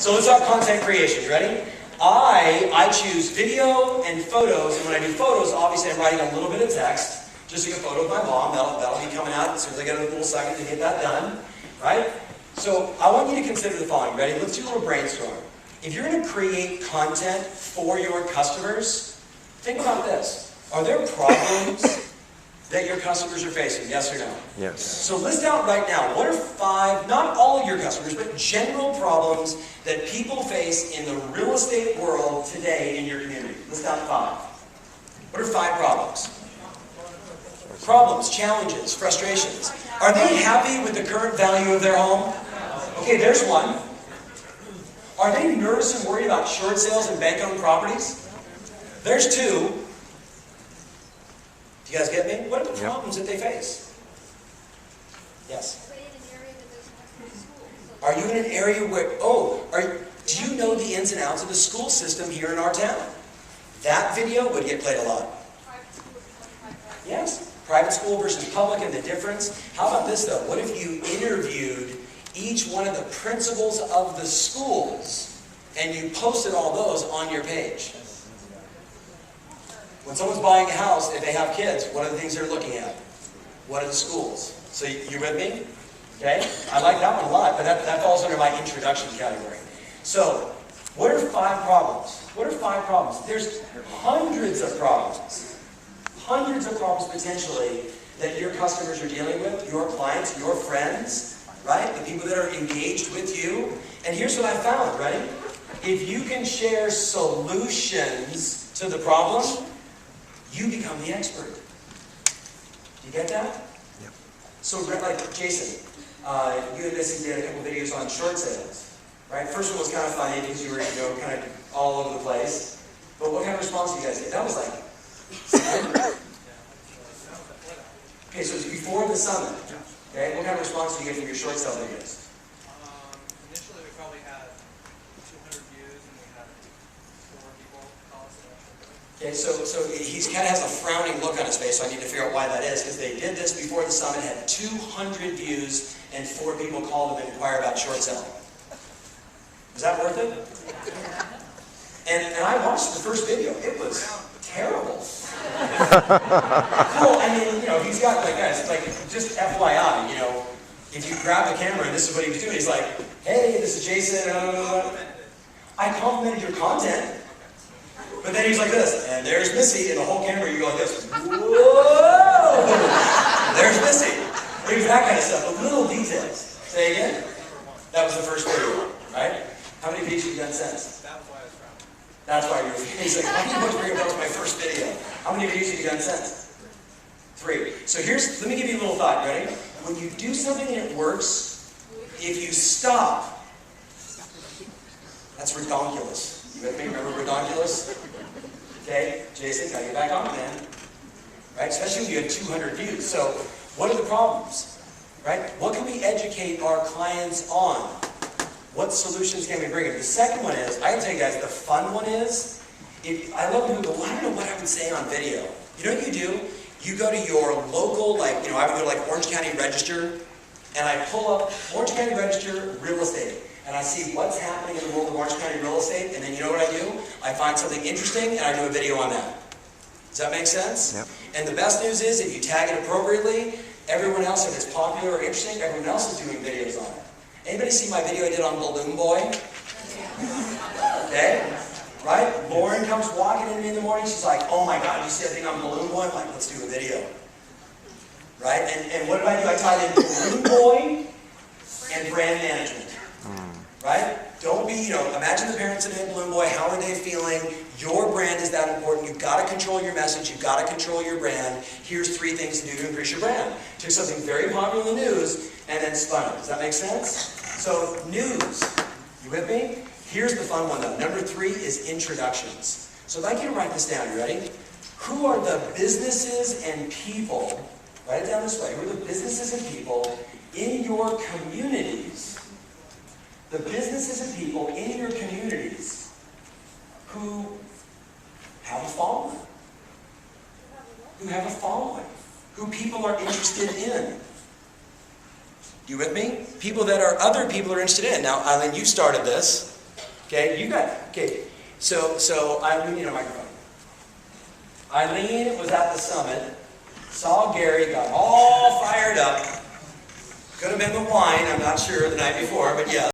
So let's talk content creation. You ready? I choose video and photos, and when I do photos, obviously I'm writing a little bit of text. Just like a photo of my mom, that'll be coming out as soon as I get a little second to get that done, right? So I want you to consider the following. Ready? Let's do a little brainstorm. If you're going to create content for your customers, think about this. Are there problems that your customers are facing? Yes or no? Yes. So list out right now, what are 5, not all of your customers, but general problems that people face in the real estate world today in your community? List out 5. What are 5 problems? Problems, challenges, frustrations. Are they happy with the current value of their home? Okay, there's one. Are they nervous and worried about short sales and bank-owned properties? There's 2. Do you guys get me? What are the problems that they face? Yes? Are you in an area where, do you know the ins and outs of the school system here in our town? That video would get played a lot. Yes? Private school versus public and the difference. How about this though? What if you interviewed each one of the principals of the schools and you posted all those on your page? When someone's buying a house, if they have kids, what are the things they're looking at? What are the schools? So you with me? Okay? I like that one a lot, but that falls under my introduction category. So, what are 5 problems? What are 5 problems? There's hundreds of problems. Hundreds of problems potentially that your customers are dealing with, your clients, your friends, right? The people that are engaged with you. And here's what I found, ready? If you can share solutions to the problem, you become the expert. Do you get that? Yep. So, like Jason, you and Missy did a couple videos on short sales, right? First one was kind of funny because you were, kind of all over the place. But what kind of response did you guys get? That was like, okay, so it's before the summit. Okay, what kind of response do you get from your short sale videos? Initially, we probably had 200 views, and we had 4 people call us. Okay, so he kind of has a frowning look on his face, so I need to figure out why that is, because they did this before the summit, had 200 views, and 4 people called him and inquired about short selling. Was that worth it? And I watched the first video. It was terrible. Cool, I mean, he's got, like, guys, like, just FYI, if you grab the camera and this is what he was doing, he's like, hey, this is Jason, I complimented your content. But then he's like this, and there's Missy, and the whole camera, you go like this, whoa! There's Missy. It was that kind of stuff, the little details. Say again? That was the first video, right? How many videos have you done since? That was why I was proud. That's why he's like, why do you want to bring up that was my first video? How many videos have you done since? 3. So let me give you a little thought, ready? When you do something and it works, if you stop, that's redonkulous. You with me? Remember redonkulous? Okay, Jason, gotta get back on it, man. Right? Especially when you have 200 views. So, what are the problems? Right? What can we educate our clients on? What solutions can we bring in? The second one is, I can tell you guys, the fun one is, I love people go, well, I don't know what I would say on video. You know what you do? You go to your local, I would go to like Orange County Register, and I pull up Orange County Register real estate, and I see what's happening in the world of Orange County real estate, and then you know what I do? I find something interesting, and I do a video on that. Does that make sense? Yep. And the best news is, if you tag it appropriately, everyone else, if it's popular or interesting, everyone else is doing videos on it. Anybody see my video I did on Balloon Boy? Okay? Right? Lauren comes walking in me in the morning, she's like, oh my God, you see that thing on Balloon Boy? I'm like, let's do a video. Right? And what do? I tied in Balloon Boy and brand management. Right? Don't be, imagine the parents today at Balloon Boy, how are they feeling? Your brand is that important. You've got to control your message. You've got to control your brand. Here's 3 things to do to increase your brand. Took something very popular in the news and then spun it. Does that make sense? So, news. You with me? Here's the fun one though. Number 3 is introductions. So I'd like you to write this down. You ready? Who are the businesses and people, write it down this way, who are the businesses and people in your communities, the businesses and people in your communities who have a following, who people are interested in. You with me? People that other people are interested in. Now, Eileen, you started this. Okay, you got, okay. So we need a microphone. Eileen was at the summit, saw Gary, got all fired up. Could have been the wine, I'm not sure, the night before, but yeah.